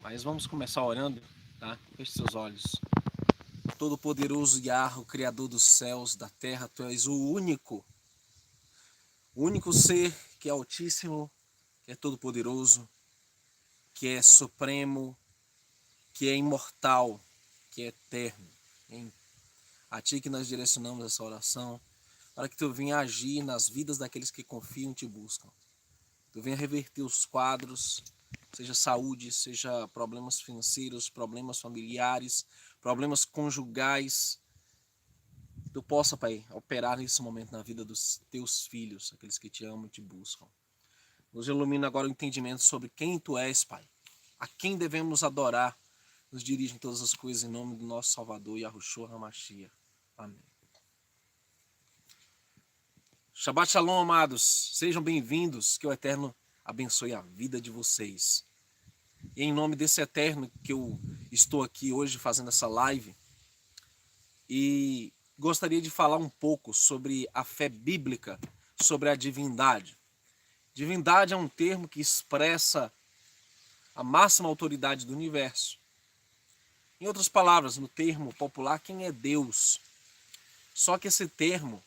Mas vamos começar orando, tá? Feche seus olhos. Todo-poderoso Yahweh, Criador dos céus, da terra, Tu és o único ser que é altíssimo, que é todo-poderoso, que é supremo, que é imortal, que é eterno. A Ti que nós direcionamos essa oração, para que Tu venha agir nas vidas daqueles que confiam e Te buscam. Tu venha reverter os quadros, seja saúde, seja problemas financeiros, problemas familiares, problemas conjugais. Tu possa, Pai, operar nesse momento na vida dos Teus filhos, aqueles que Te amam e Te buscam. Nos ilumina agora o entendimento sobre quem Tu és, Pai. A quem devemos adorar. Nos dirige em todas as coisas em nome do nosso Salvador, Yahushua HaMashiach. Amém. Shabbat Shalom, amados. Sejam bem-vindos. Que o Eterno abençoe a vida de vocês. E em nome desse Eterno que eu estou aqui hoje fazendo essa live, e gostaria de falar um pouco sobre a fé bíblica, sobre a divindade. Divindade é um termo que expressa a máxima autoridade do universo. Em outras palavras, no termo popular, quem é Deus? Só que esse termo,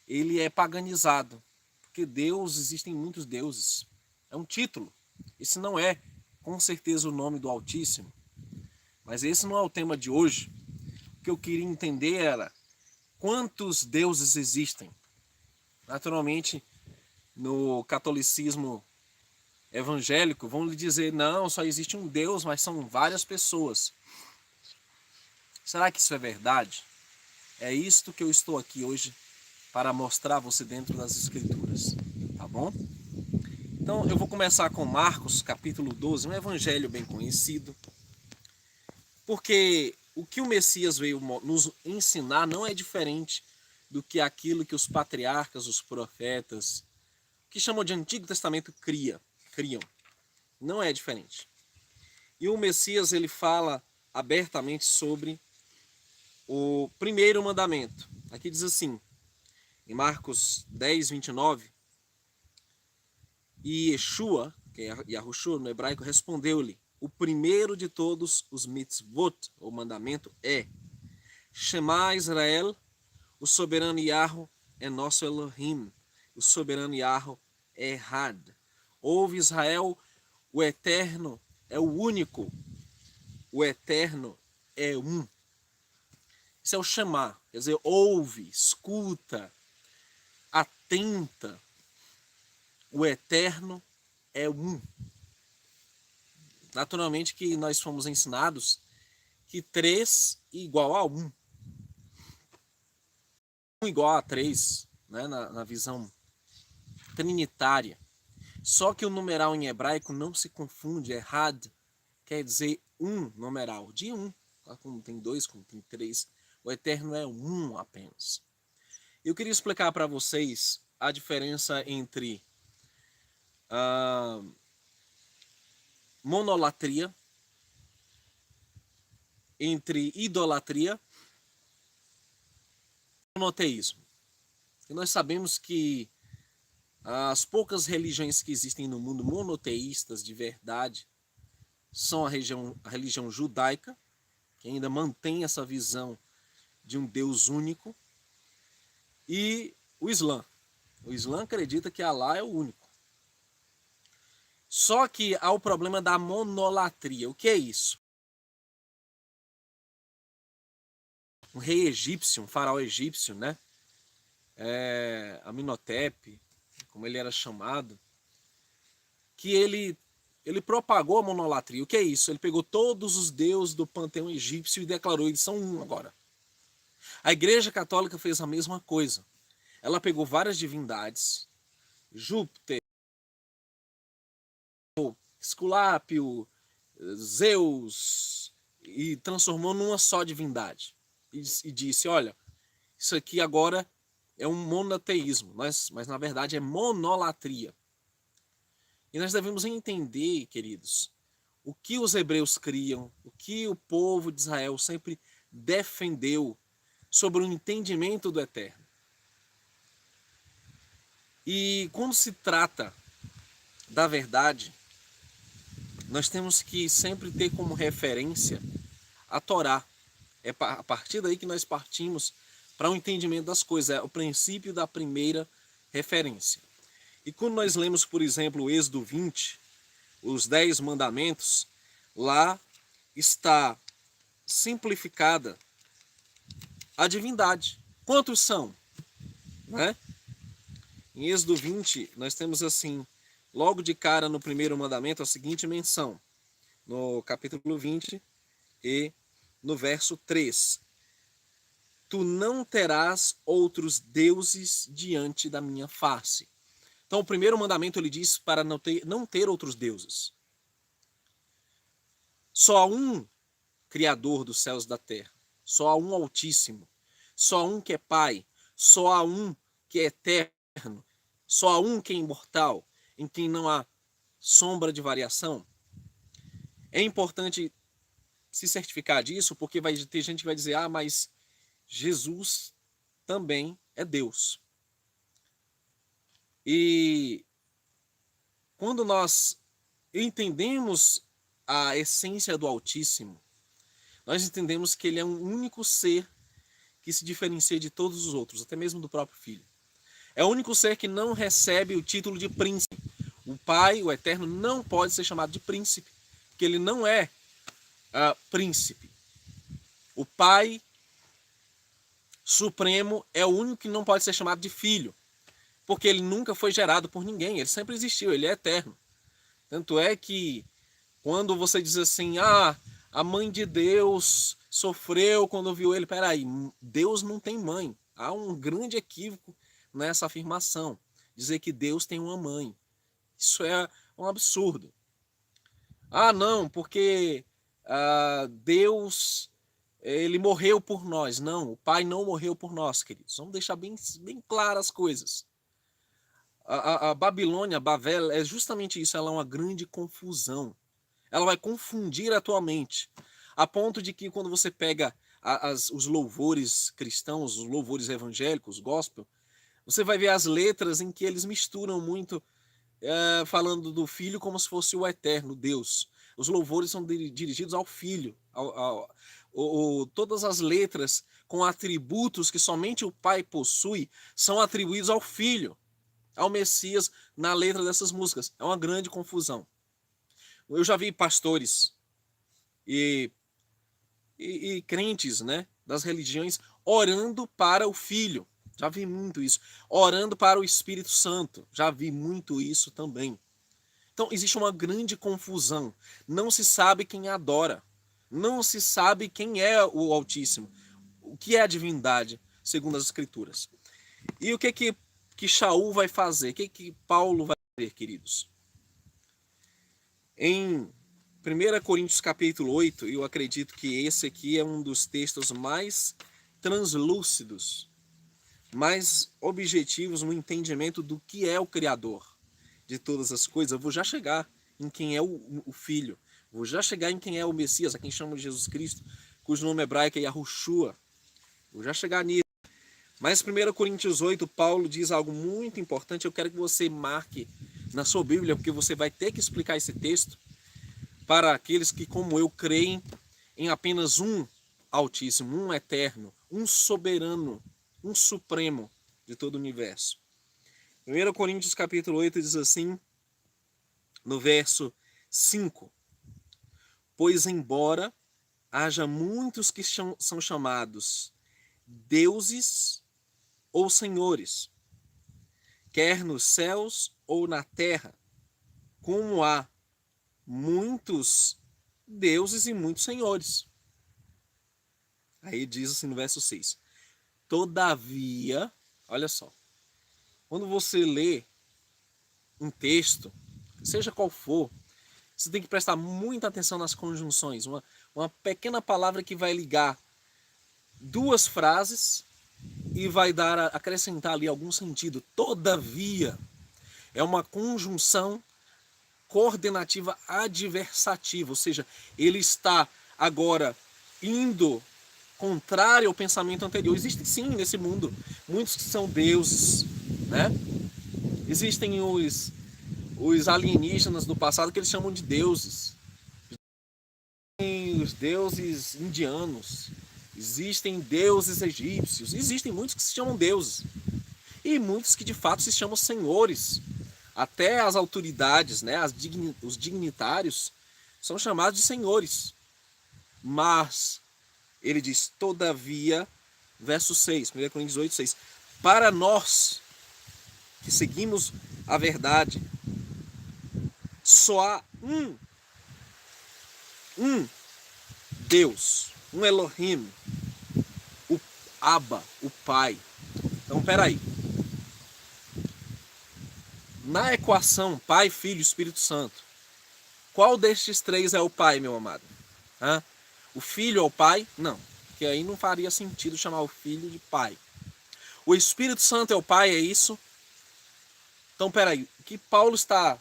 ele é paganizado, porque Deus, existem muitos deuses. É um título. Esse não é, com certeza, o nome do Altíssimo. Mas esse não é o tema de hoje. O que eu queria entender era quantos deuses existem. Naturalmente, no catolicismo evangélico, vão lhe dizer, não, só existe um Deus, mas são várias pessoas. Será que isso é verdade? É isto que eu estou aqui hoje para mostrar a você dentro das Escrituras, tá bom? Então, eu vou começar com Marcos, capítulo 12, um evangelho bem conhecido, porque o que o Messias veio nos ensinar não é diferente do que aquilo que os patriarcas, os profetas, que chamam de Antigo Testamento, criam. Não é diferente. E o Messias, ele fala abertamente sobre o primeiro mandamento. Aqui diz assim, em Marcos 10, 29, e Yeshua, que é Yahushua no hebraico, respondeu-lhe, o primeiro de todos os mitzvot, o mandamento, é Shema Israel, o soberano Yahweh é nosso Elohim, o soberano Yahweh é Had. Ouve Israel, o Eterno é o único, o Eterno é um. Isso é o Shema, quer dizer, ouve, escuta, atenta. O Eterno é um. Naturalmente que nós fomos ensinados que 3 igual a 1. 1 igual a 3, né, na visão trinitária. Só que o numeral em hebraico não se confunde, é had, quer dizer um numeral, de 1. Como tem 2, como tem 3, o Eterno é 1 apenas. Eu queria explicar para vocês a diferença entre monolatria, entre idolatria e monoteísmo. E nós sabemos que as poucas religiões que existem no mundo monoteístas de verdade são a religião judaica, que ainda mantém essa visão de um Deus único, e o Islã. O Islã acredita que Alá é o único. Só que há o problema da monolatria. O que é isso? Um rei egípcio, um faraó egípcio, né? Amenhotep, como ele era chamado, que ele propagou a monolatria. O que é isso? Ele pegou todos os deuses do panteão egípcio e declarou, eles são um agora. A Igreja Católica fez a mesma coisa. Ela pegou várias divindades, Júpiter, Esculápio, Zeus, e transformou numa só divindade. E disse, olha, isso aqui agora é um monoteísmo, mas na verdade é monolatria. E nós devemos entender, queridos, o que os hebreus criam, o que o povo de Israel sempre defendeu sobre o entendimento do Eterno. E quando se trata da verdade, nós temos que sempre ter como referência a Torá. É a partir daí que nós partimos para o entendimento das coisas, é o princípio da primeira referência. E quando nós lemos, por exemplo, o Êxodo 20, os 10 mandamentos, lá está simplificada a divindade. Quantos são? Né? Em Êxodo 20, nós temos assim, logo de cara no primeiro mandamento, a seguinte menção, no capítulo 20 e no verso 3. Tu não terás outros deuses diante da minha face. Então o primeiro mandamento ele diz para não ter outros deuses. Só há um Criador dos céus e da terra. Só há um Altíssimo. Só há um que é Pai. Só há um que é eterno. Só há um que é imortal, em quem não há sombra de variação. É importante se certificar disso, porque vai ter gente que vai dizer, mas Jesus também é Deus. E quando nós entendemos a essência do Altíssimo, nós entendemos que ele é um único ser que se diferencia de todos os outros, até mesmo do próprio Filho. É o único ser que não recebe o título de príncipe. O Pai, o Eterno, não pode ser chamado de príncipe, porque ele não é príncipe. O Pai Supremo é o único que não pode ser chamado de filho, porque ele nunca foi gerado por ninguém, ele sempre existiu, ele é eterno. Tanto é que quando você diz assim, a mãe de Deus sofreu quando viu ele, peraí, Deus não tem mãe. Há um grande equívoco nessa afirmação, dizer que Deus tem uma mãe. Isso é um absurdo. Não, porque Deus, ele morreu por nós. Não, o Pai não morreu por nós, queridos. Vamos deixar bem claras as coisas. A Babilônia, a Babel, é justamente isso, ela é uma grande confusão. Ela vai confundir a tua mente, a ponto de que quando você pega os louvores cristãos, os louvores evangélicos, gospel, você vai ver as letras em que eles misturam muito, falando do Filho como se fosse o Eterno, Deus. Os louvores são dirigidos ao Filho, todas as letras com atributos que somente o Pai possui são atribuídos ao Filho, ao Messias, na letra dessas músicas. É uma grande confusão. Eu já vi pastores e crentes, né, das religiões orando para o Filho. Já vi muito isso. Orando para o Espírito Santo. Já vi muito isso também. Então existe uma grande confusão. Não se sabe quem adora. Não se sabe quem é o Altíssimo. O que é a divindade, segundo as Escrituras. E o que Shaul vai fazer? O que Paulo vai fazer, queridos? Em 1 Coríntios capítulo 8, eu acredito que esse aqui é um dos textos mais translúcidos, mais objetivos no entendimento do que é o Criador de todas as coisas. Eu vou já chegar em quem é o Filho, vou já chegar em quem é o Messias, a quem chamam de Jesus Cristo, cujo nome hebraico é Yahushua. Vou já chegar nisso. Mas 1 Coríntios 8, Paulo diz algo muito importante, eu quero que você marque na sua Bíblia, porque você vai ter que explicar esse texto para aqueles que, como eu, creem em apenas um Altíssimo, um Eterno, um Soberano, um Supremo de todo o universo. 1 Coríntios capítulo 8 diz assim, no verso 5, pois embora haja muitos que são chamados deuses ou senhores, quer nos céus ou na terra, como há muitos deuses e muitos senhores. Aí diz assim no verso 6, todavia, olha só, quando você lê um texto, seja qual for, você tem que prestar muita atenção nas conjunções, uma pequena palavra que vai ligar duas frases e vai acrescentar ali algum sentido. Todavia, é uma conjunção coordenativa adversativa, ou seja, ele está agora indo contrário ao pensamento anterior. Existem sim nesse mundo muitos que são deuses, né? Existem os alienígenas do passado que eles chamam de deuses. os deuses indianos, existem deuses egípcios, existem muitos que se chamam deuses e muitos que de fato se chamam senhores. Até as autoridades, né, os dignitários são chamados de senhores. Mas ele diz, todavia, verso 6, 1 Coríntios 8, 6, para nós que seguimos a verdade, só há um Deus, um Elohim, o Abba, o Pai. Então, peraí. Na equação Pai, Filho e Espírito Santo, qual destes três é o Pai, meu amado? Hã? O Filho é o Pai? Não, porque aí não faria sentido chamar o Filho de Pai. O Espírito Santo é o Pai, é isso? Então, peraí, o que Paulo está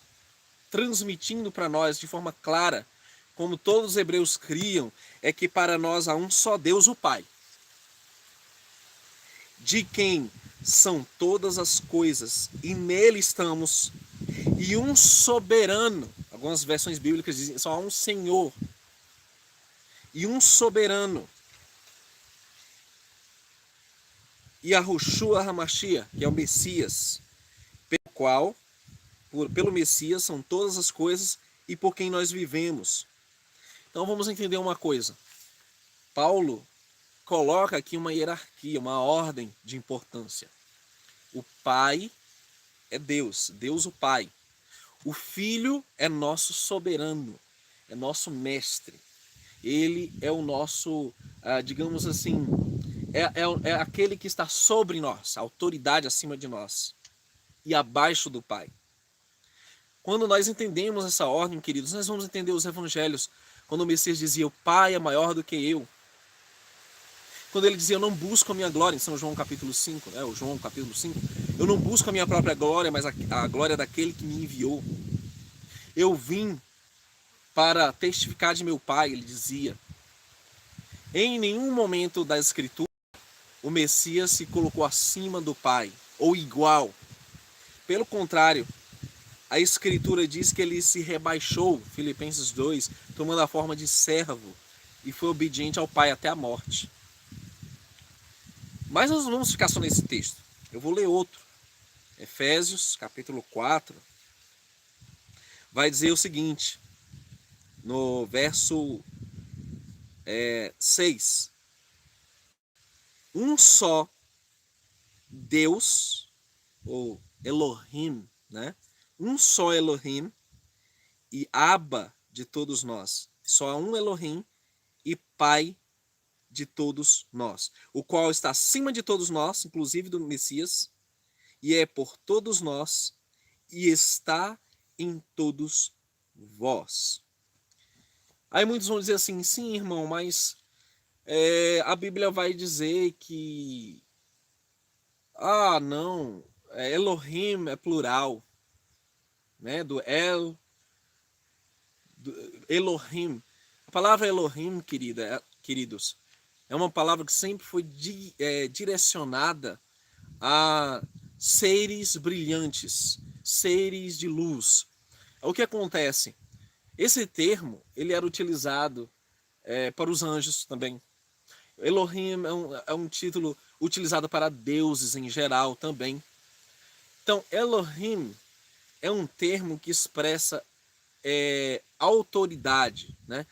transmitindo para nós de forma clara, como todos os hebreus criam, é que para nós há um só Deus, o Pai, de quem são todas as coisas, e nele estamos, e um soberano, algumas versões bíblicas dizem só há um Senhor, e um soberano, Yahushua HaMashiach, que é o Messias, pelo qual, pelo Messias, são todas as coisas e por quem nós vivemos. Então vamos entender uma coisa. Paulo coloca aqui uma hierarquia, uma ordem de importância. O Pai é Deus, Deus o Pai. O Filho é nosso soberano, é nosso mestre. Ele é o nosso, digamos assim, é aquele que está sobre nós, a autoridade acima de nós e abaixo do Pai. Quando nós entendemos essa ordem, queridos, nós vamos entender os evangelhos. Quando o Messias dizia, o Pai é maior do que eu. Quando ele dizia, eu não busco a minha glória, em São João capítulo 5, né, o João capítulo 5, eu não busco a minha própria glória, mas a glória daquele que me enviou. Eu vim para testificar de meu Pai, ele dizia. Em nenhum momento da Escritura, o Messias se colocou acima do Pai, ou igual. Pelo contrário, a Escritura diz que ele se rebaixou, Filipenses 2, tomando a forma de servo, e foi obediente ao Pai até a morte. Mas nós não vamos ficar só nesse texto. Eu vou ler outro. Efésios, capítulo 4, vai dizer o seguinte, no verso 6. Um só Deus, ou Elohim, né? Um só Elohim e Abba de todos nós. Só há um Elohim e Pai de todos nós, o qual está acima de todos nós, inclusive do Messias, e é por todos nós e está em todos vós. Aí muitos vão dizer assim, sim, irmão, mas a Bíblia vai dizer que não, Elohim é plural, né? Do Elohim. A palavra Elohim, queridos, é uma palavra que sempre foi direcionada a seres brilhantes, seres de luz. O que acontece? Esse termo ele era utilizado para os anjos também. Elohim é um título utilizado para deuses em geral também. Então, Elohim é um termo que expressa autoridade, né?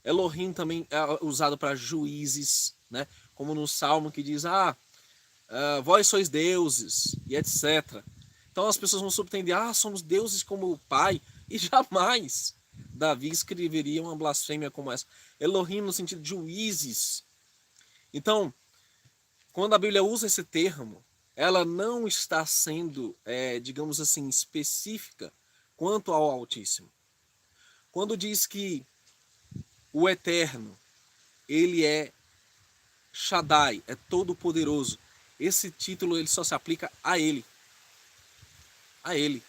Elohim também é usado para juízes, né? Como no Salmo que diz, vós sois deuses, e etc. Então as pessoas vão subentender, somos deuses como o Pai, e jamais Davi escreveria uma blasfêmia como essa. Elohim no sentido de juízes. Então, quando a Bíblia usa esse termo, ela não está sendo, digamos assim, específica quanto ao Altíssimo. Quando diz que o Eterno, ele é Shaddai, é todo-poderoso, esse título ele só se aplica a ele. A ele.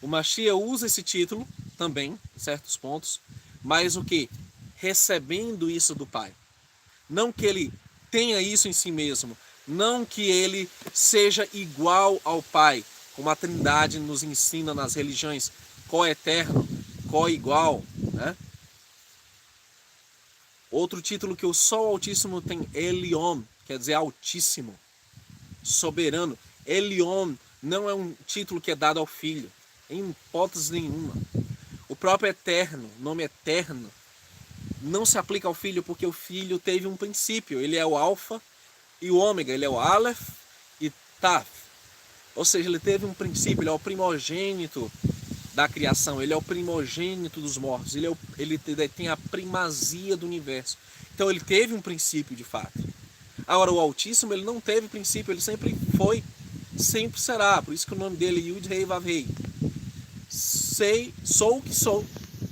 O Mashiach usa esse título também, em certos pontos, mas o que? Recebendo isso do Pai. Não que ele tenha isso em si mesmo, não que ele seja igual ao Pai, como a Trindade nos ensina nas religiões, co-eterno, co-igual, né? Outro título que o só o Altíssimo tem, Elion, quer dizer Altíssimo, soberano. Elion não é um título que é dado ao Filho, em hipótese nenhuma. O próprio Eterno, nome Eterno, não se aplica ao Filho porque o Filho teve um princípio. Ele é o Alfa e o Ômega, ele é o Aleph e Taf. Ou seja, ele teve um princípio, ele é o primogênito da criação, ele é o primogênito dos mortos, ele tem a primazia do universo. Então ele teve um princípio de fato. Agora o Altíssimo, ele não teve princípio, ele sempre foi, sempre será. Por isso que o nome dele é Yud Rei Vav Rei. Sou o que sou,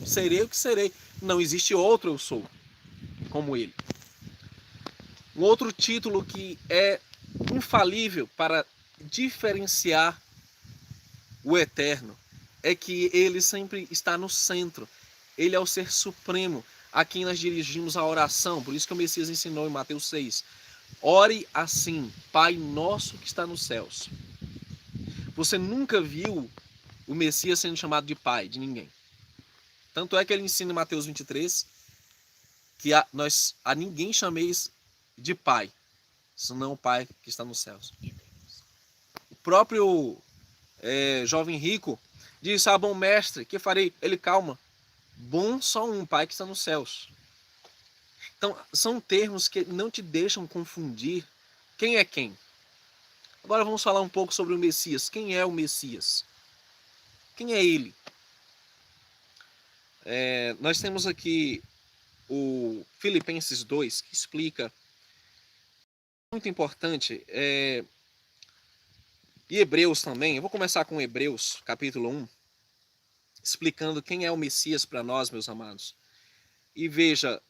serei o que serei. Não existe outro eu sou como ele. Um outro título que é infalível para diferenciar o Eterno é que ele sempre está no centro. Ele é o ser supremo a quem nós dirigimos a oração. Por isso que o Messias ensinou em Mateus 6. Ore assim, Pai nosso que está nos céus. Você nunca viu o Messias sendo chamado de Pai, de ninguém. Tanto é que ele ensina em Mateus 23 que a ninguém chameis de Pai, senão o Pai que está nos céus. O próprio jovem rico disse, bom mestre, que farei? Ele, calma, bom só um, Pai que está nos céus. Então, são termos que não te deixam confundir quem é quem. Agora vamos falar um pouco sobre o Messias. Quem é o Messias? Quem é ele? Nós temos aqui o Filipenses 2, que explica, muito importante, e Hebreus também. Eu vou começar com Hebreus, capítulo 1, explicando quem é o Messias para nós, meus amados. E veja,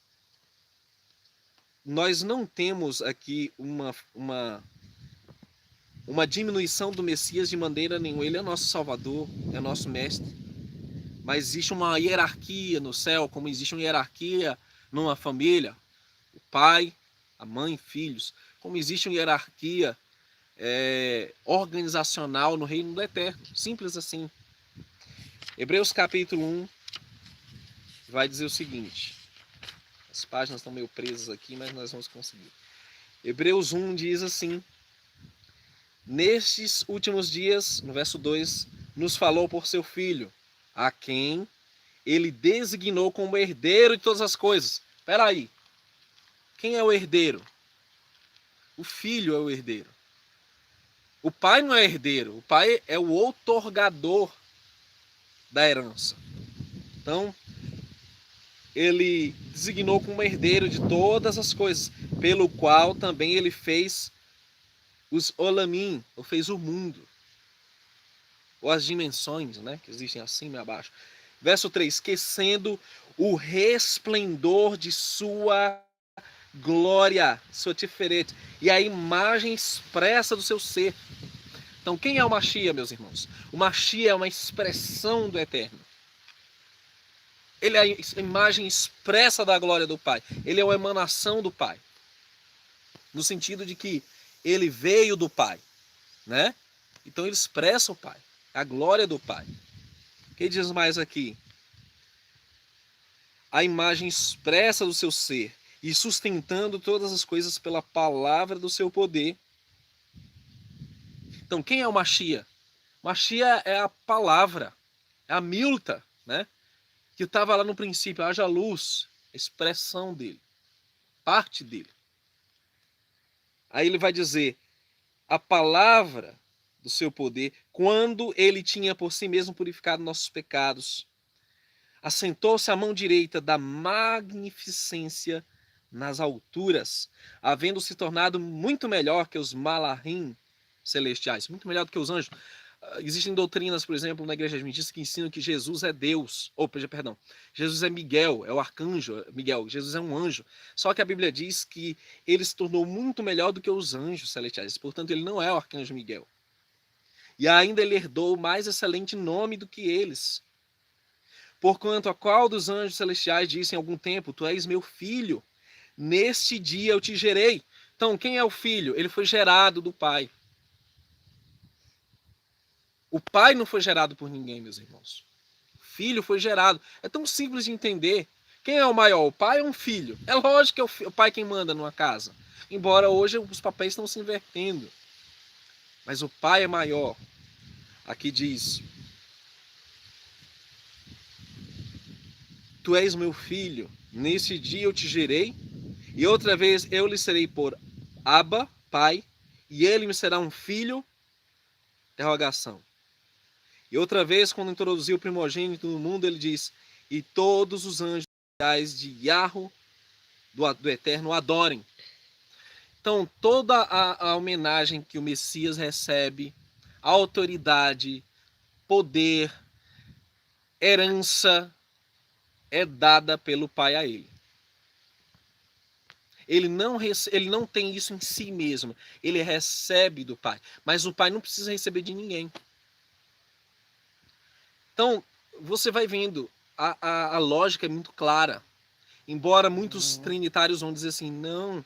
nós não temos aqui uma diminuição do Messias de maneira nenhuma. Ele é nosso Salvador, é nosso Mestre. Mas existe uma hierarquia no céu, como existe uma hierarquia numa família. O pai, a mãe, filhos. Como existe uma hierarquia organizacional no reino do Eterno. Simples assim. Hebreus capítulo 1 vai dizer o seguinte. As páginas estão meio presas aqui, mas nós vamos conseguir. Hebreus 1 diz assim: nestes últimos dias, no verso 2, nos falou por seu Filho, a quem ele designou como herdeiro de todas as coisas. Espera aí. Quem é o herdeiro? O Filho é o herdeiro. O pai não é herdeiro. O pai é o outorgador da herança. Então, ele designou como herdeiro de todas as coisas, pelo qual também ele fez os olamim, ou fez o mundo, ou as dimensões, né, que existem acima e abaixo. Verso 3, esquecendo o resplendor de sua glória, sua tiferet, e a imagem expressa do seu ser. Então, quem é o Mashiach, meus irmãos? O Mashiach é uma expressão do Eterno. Ele é a imagem expressa da glória do Pai. Ele é uma emanação do Pai. No sentido de que ele veio do Pai, né? Então ele expressa o Pai, a glória do Pai. O que diz mais aqui? A imagem expressa do seu ser e sustentando todas as coisas pela palavra do seu poder. Então, quem é o Mashiach? Mashiach é a palavra, é a Milta, né? Que estava lá no princípio, haja luz, a expressão dele, parte dele. Aí ele vai dizer, a palavra do seu poder, quando ele tinha por si mesmo purificado nossos pecados, assentou-se à mão direita da magnificência nas alturas, havendo se tornado muito melhor que os malahim celestiais, muito melhor do que os anjos. Existem doutrinas, por exemplo, na igreja adventista que ensinam que Jesus é Deus, perdão, Jesus é Miguel, é o arcanjo Miguel, Jesus é um anjo. Só que a Bíblia diz que ele se tornou muito melhor do que os anjos celestiais, portanto ele não é o arcanjo Miguel. E ainda ele herdou o mais excelente nome do que eles. Porquanto a qual dos anjos celestiais disse em algum tempo, tu és meu filho, neste dia eu te gerei. Então, quem é o filho? Ele foi gerado do Pai. O Pai não foi gerado por ninguém, meus irmãos. O Filho foi gerado. É tão simples de entender Quem é o maior, o pai ou um filho? É lógico que é o pai quem manda numa casa. Embora hoje os papéis estão se invertendo. Mas o pai é maior. Aqui diz: Tu és meu filho, nesse dia eu te gerei, e outra vez eu lhe serei por Abba, pai, e ele me será um filho, interrogação. E outra vez, quando introduziu o primogênito no mundo, ele diz: E todos os anjos de Yahweh, do Eterno, o adorem. Então, toda a homenagem que o Messias recebe, a autoridade, poder, herança, é dada pelo Pai a ele. Ele não tem isso em si mesmo. Ele recebe do Pai. Mas o Pai não precisa receber de ninguém. Então, você vai vendo, a lógica é muito clara. Embora muitos trinitários vão dizer assim, não,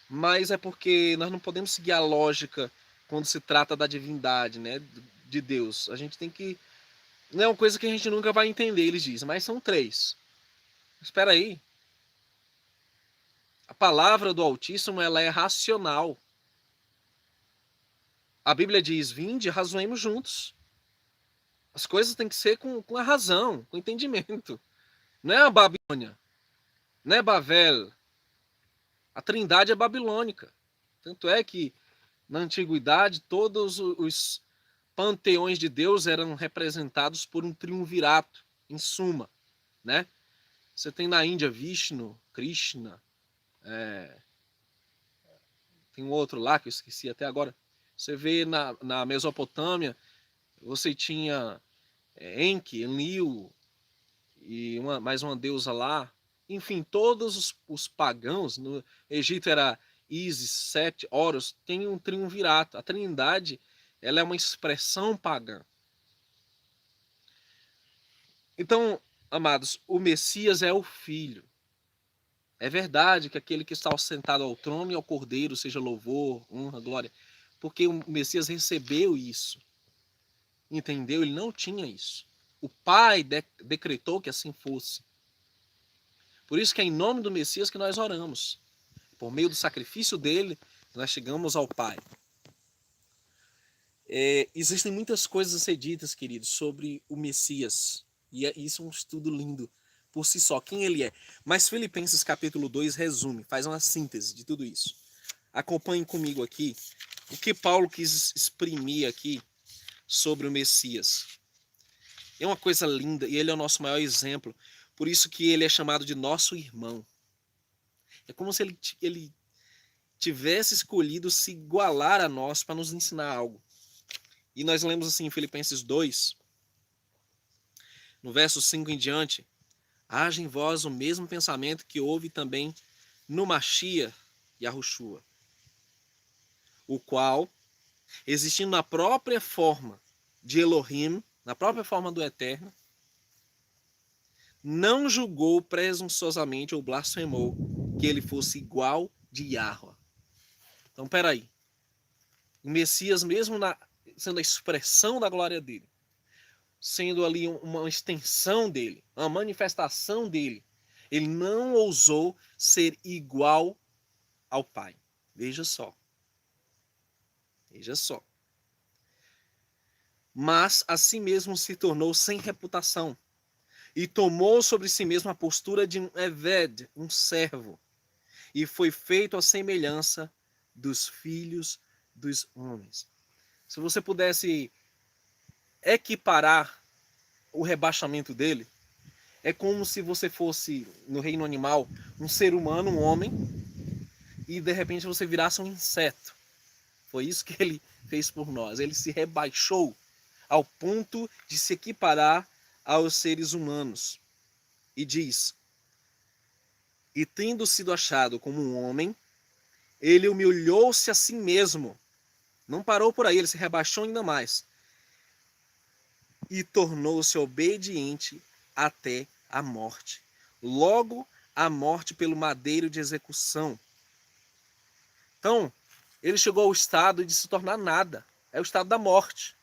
mas é porque nós não podemos seguir a lógica quando se trata da divindade, né, de Deus. A gente tem que... Não é uma coisa que a gente nunca vai entender, eles dizem, mas são três. Espera aí. A palavra do Altíssimo, ela é racional. A Bíblia diz, vinde, razoemos juntos. As coisas têm que ser com a razão, com o entendimento. Não é a Babilônia, não é Babel. A Trindade é babilônica. Tanto é que, na antiguidade, todos os panteões de Deus eram representados por um triunvirato, em suma, né? Você tem na Índia Vishnu, Krishna, tem um outro lá que eu esqueci até agora. Você vê na Mesopotâmia, você tinha Enki, Enlil e mais uma deusa lá. Enfim, todos os pagãos, no Egito era Ísis, Sete, Horus, tem um triunvirato. A Trindade, ela é uma expressão pagã. Então, amados, o Messias é o Filho. É verdade que aquele que está sentado ao trono e ao Cordeiro seja louvor, honra, glória, porque o Messias recebeu isso. Entendeu? Ele não tinha isso. O Pai decretou que assim fosse. Por isso que é em nome do Messias que nós oramos. Por meio do sacrifício dele, nós chegamos ao Pai. Existem muitas coisas a ser ditas, queridos, sobre o Messias. E isso é um estudo lindo por si só, quem ele é. Mas Filipenses capítulo 2 resume, faz uma síntese de tudo isso. Acompanhem comigo aqui o que Paulo quis exprimir aqui sobre o Messias. É uma coisa linda e ele é o nosso maior exemplo. Por isso que ele é chamado de nosso irmão. É como se ele tivesse escolhido se igualar a nós para nos ensinar algo. E nós lemos assim em Filipenses 2, no verso 5 em diante: haja em vós o mesmo pensamento que houve também no Machia e Yahushua, o qual, existindo na própria forma de Elohim, na própria forma do Eterno, não julgou presunçosamente ou blasfemou que ele fosse igual de Yahweh. Então, peraí. O Messias, mesmo sendo a expressão da glória dele, sendo ali uma extensão dele, uma manifestação dele, ele não ousou ser igual ao Pai. Veja só. Veja só. Mas a si mesmo se tornou sem reputação e tomou sobre si mesmo a postura de um Eved, um servo, e foi feito à semelhança dos filhos dos homens. Se você pudesse equiparar o rebaixamento dele, é como se você fosse, no reino animal, um ser humano, um homem, e de repente você virasse um inseto. Foi isso que ele fez por nós. Ele se rebaixou ao ponto de se equiparar aos seres humanos. E diz: e tendo sido achado como um homem, ele humilhou-se a si mesmo. Não parou por aí, ele se rebaixou ainda mais. E tornou-se obediente até a morte. Logo, a morte pelo madeiro de execução. Então, ele chegou ao estado de se tornar nada. É o estado da morte.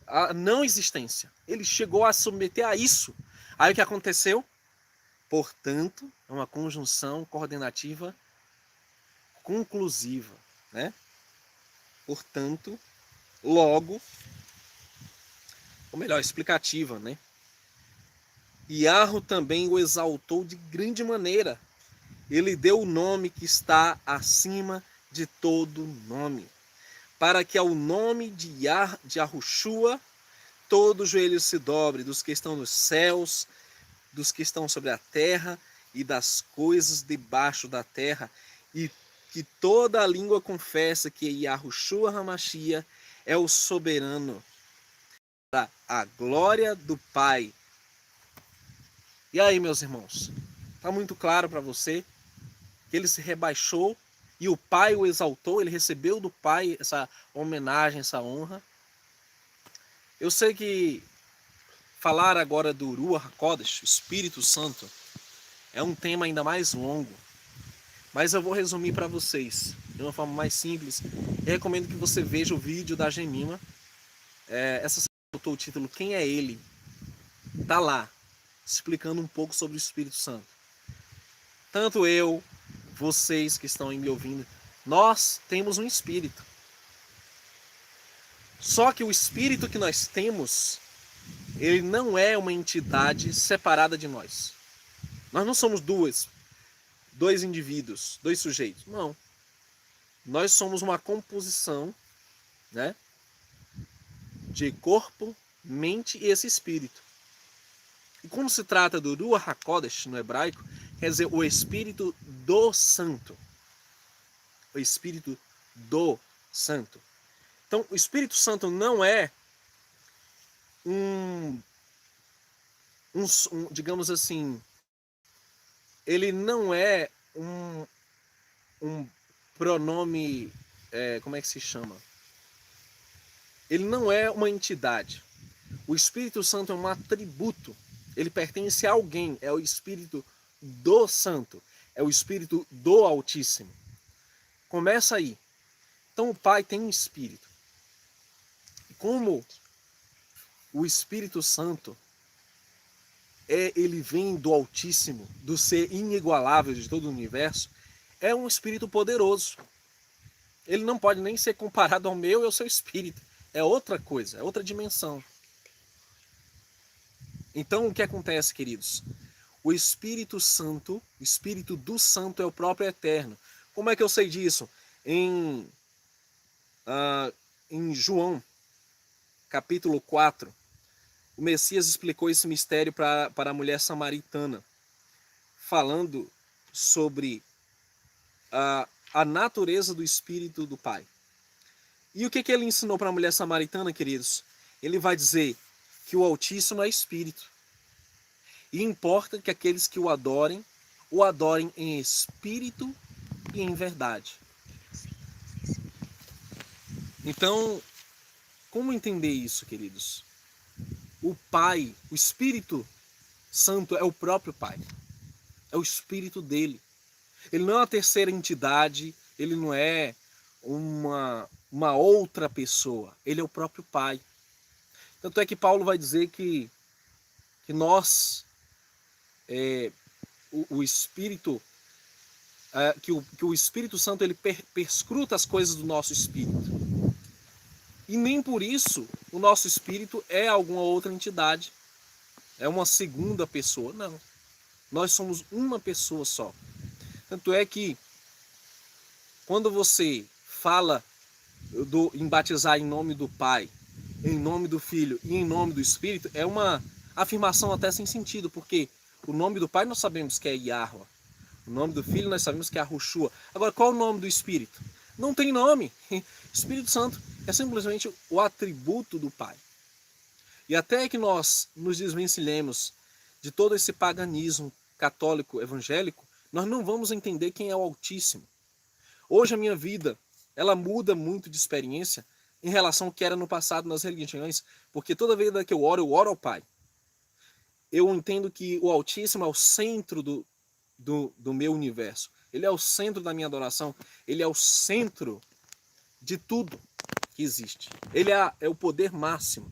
A não existência. Ele chegou a submeter a isso. Aí o que aconteceu? Portanto, é uma conjunção coordenativa conclusiva, né? Portanto, logo, ou melhor, explicativa, né? Iarro também o exaltou de grande maneira. Ele deu o nome que está acima de todo nome, para que ao nome de Yahushua todo joelho se dobre, dos que estão nos céus, dos que estão sobre a terra e das coisas debaixo da terra, e que toda a língua confessa que Yahushua Hamashia é o soberano, para a glória do Pai. E aí, meus irmãos, está muito claro para você que ele se rebaixou e o Pai o exaltou, ele recebeu do Pai essa homenagem, essa honra. Eu sei que falar agora do Ruach HaKodesh, Espírito Santo, é um tema ainda mais longo, mas eu vou resumir para vocês de uma forma mais simples. Eu recomendo que você veja o vídeo da Gemima. Essa semana botou o título Quem é Ele? Tá lá, explicando um pouco sobre o Espírito Santo. Tanto eu, vocês que estão aí me ouvindo, nós temos um Espírito. Só que o Espírito que nós temos, ele não é uma entidade separada de nós. Nós não somos dois indivíduos, dois sujeitos. Não. Nós somos uma composição, né, de corpo, mente e esse espírito. E como se trata do Ruach HaKodesh no hebraico, quer dizer o Espírito do Santo. O Espírito do Santo. Então, o Espírito Santo não é digamos assim, ele não é um pronome, como é que se chama? Ele não é uma entidade. O Espírito Santo é um atributo. Ele pertence a alguém. É o Espírito do Santo. É o Espírito do Altíssimo. Começa aí. Então o Pai tem um Espírito. E como o Espírito Santo ele vem do Altíssimo, do ser inigualável de todo o universo, é um Espírito poderoso. Ele não pode nem ser comparado ao meu e ao seu Espírito. É outra coisa, é outra dimensão. Então o que acontece, queridos? O Espírito Santo, o Espírito do Santo é o próprio Eterno. Como é que eu sei disso? Em João, capítulo 4, o Messias explicou esse mistério para a mulher samaritana, falando sobre a natureza do Espírito do Pai. E o que ele ensinou para a mulher samaritana, queridos? Ele vai dizer que o Altíssimo é Espírito. E importa que aqueles que o adorem em espírito e em verdade. Então, como entender isso, queridos? O Pai, o Espírito Santo é o próprio Pai. É o Espírito dele. Ele não é uma terceira entidade, ele não é uma outra pessoa. Ele é o próprio Pai. Tanto é que Paulo vai dizer que nós, o Espírito, que o Espírito Santo ele perscruta as coisas do nosso espírito. E nem por isso o nosso espírito é alguma outra entidade. É uma segunda pessoa. Não. Nós somos uma pessoa só. Tanto é que quando você fala em batizar em nome do Pai, em nome do Filho e em nome do Espírito, é uma afirmação até sem sentido, porque o nome do Pai nós sabemos que é Yahuwah. O nome do Filho nós sabemos que é Yahushua. Agora, qual é o nome do Espírito? Não tem nome. Espírito Santo é simplesmente o atributo do Pai. E até que nós nos desvencilhemos de todo esse paganismo católico evangélico, nós não vamos entender quem é o Altíssimo. Hoje a minha vida, ela muda muito de experiência em relação ao que era no passado nas religiões, porque toda vez que eu oro ao Pai. Eu entendo que o Altíssimo é o centro do meu universo. Ele é o centro da minha adoração. Ele é o centro de tudo que existe. Ele é o poder máximo.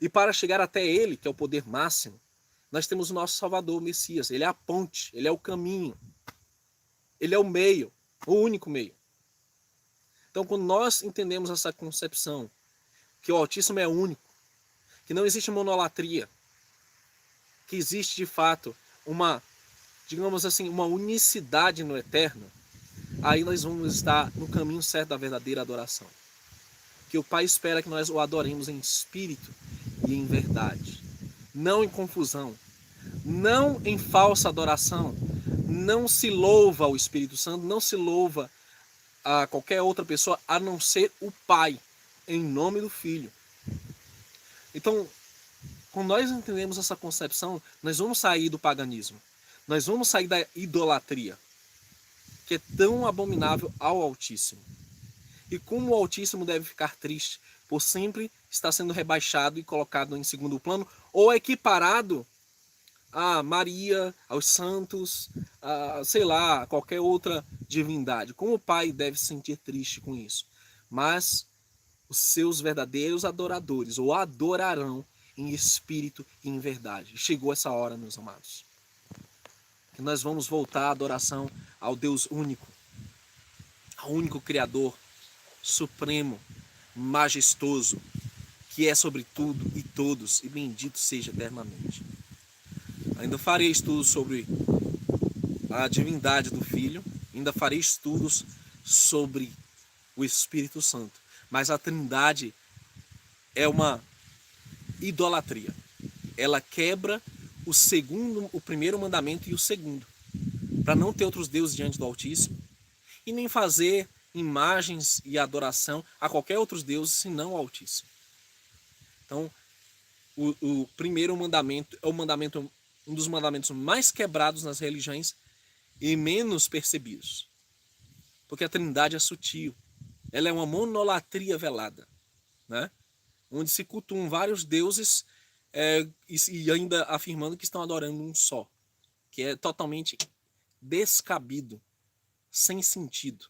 E para chegar até ele, que é o poder máximo, nós temos o nosso Salvador, o Messias. Ele é a ponte, ele é o caminho, ele é o meio, o único meio. Então, quando nós entendemos essa concepção, que o Altíssimo é único, que não existe monolatria, que existe de fato uma, digamos assim, uma unicidade no eterno, aí nós vamos estar no caminho certo da verdadeira adoração. Que o Pai espera que nós o adoremos em espírito e em verdade, não em confusão, não em falsa adoração. Não se louva o Espírito Santo, não se louva a qualquer outra pessoa a não ser o Pai, em nome do Filho. Então, quando nós entendemos essa concepção, nós vamos sair do paganismo, nós vamos sair da idolatria, que é tão abominável ao Altíssimo. E como o Altíssimo deve ficar triste por sempre estar sendo rebaixado e colocado em segundo plano ou equiparado a Maria, aos santos, a, sei lá, qualquer outra divindade. Como o Pai deve se sentir triste com isso? Mas os seus verdadeiros adoradores o adorarão em espírito e em verdade. Chegou essa hora, meus amados, que nós vamos voltar à adoração ao Deus único, ao único Criador, supremo, majestoso, que é sobre tudo e todos, e bendito seja eternamente. Ainda farei estudos sobre a divindade do Filho, ainda farei estudos sobre o Espírito Santo, mas a Trindade é uma idolatria. Ela quebra o primeiro mandamento e o segundo, para não ter outros deuses diante do Altíssimo e nem fazer imagens e adoração a qualquer outros deuses senão o Altíssimo. Então, o primeiro mandamento é um dos mandamentos mais quebrados nas religiões e menos percebidos, porque a Trindade é sutil. Ela é uma monolatria velada, né? Onde se cultuam vários deuses e ainda afirmando que estão adorando um só, que é totalmente descabido, sem sentido.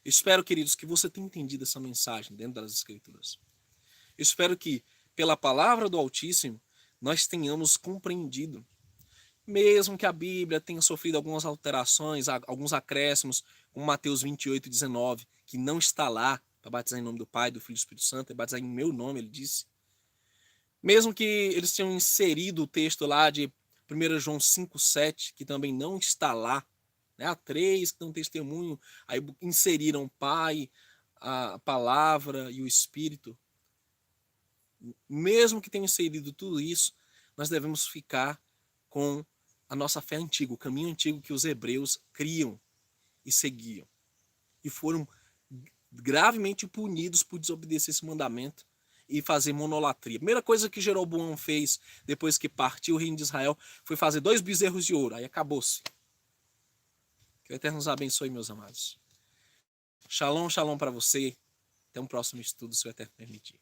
Espero, queridos, que você tenha entendido essa mensagem dentro das Escrituras. Espero que, pela palavra do Altíssimo, nós tenhamos compreendido, mesmo que a Bíblia tenha sofrido algumas alterações, alguns acréscimos, como Mateus 28:19, que não está lá para batizar em nome do Pai, do Filho e do Espírito Santo, é batizar em meu nome, ele disse. Mesmo que eles tenham inserido o texto lá de 1 João 5:7, que também não está lá, né? Há 3 que dão testemunho, aí inseriram o Pai, a palavra e o Espírito. Mesmo que tenham inserido tudo isso, nós devemos ficar com a nossa fé antiga, o caminho antigo que os hebreus criam e seguiam. E foram gravemente punidos por desobedecer esse mandamento e fazer monolatria. A primeira coisa que Jeroboão fez depois que partiu o reino de Israel foi fazer 2 bezerros de ouro. Aí acabou-se. Que o Eterno nos abençoe, meus amados. Shalom, shalom para você. Até um próximo estudo, se o Eterno permitir.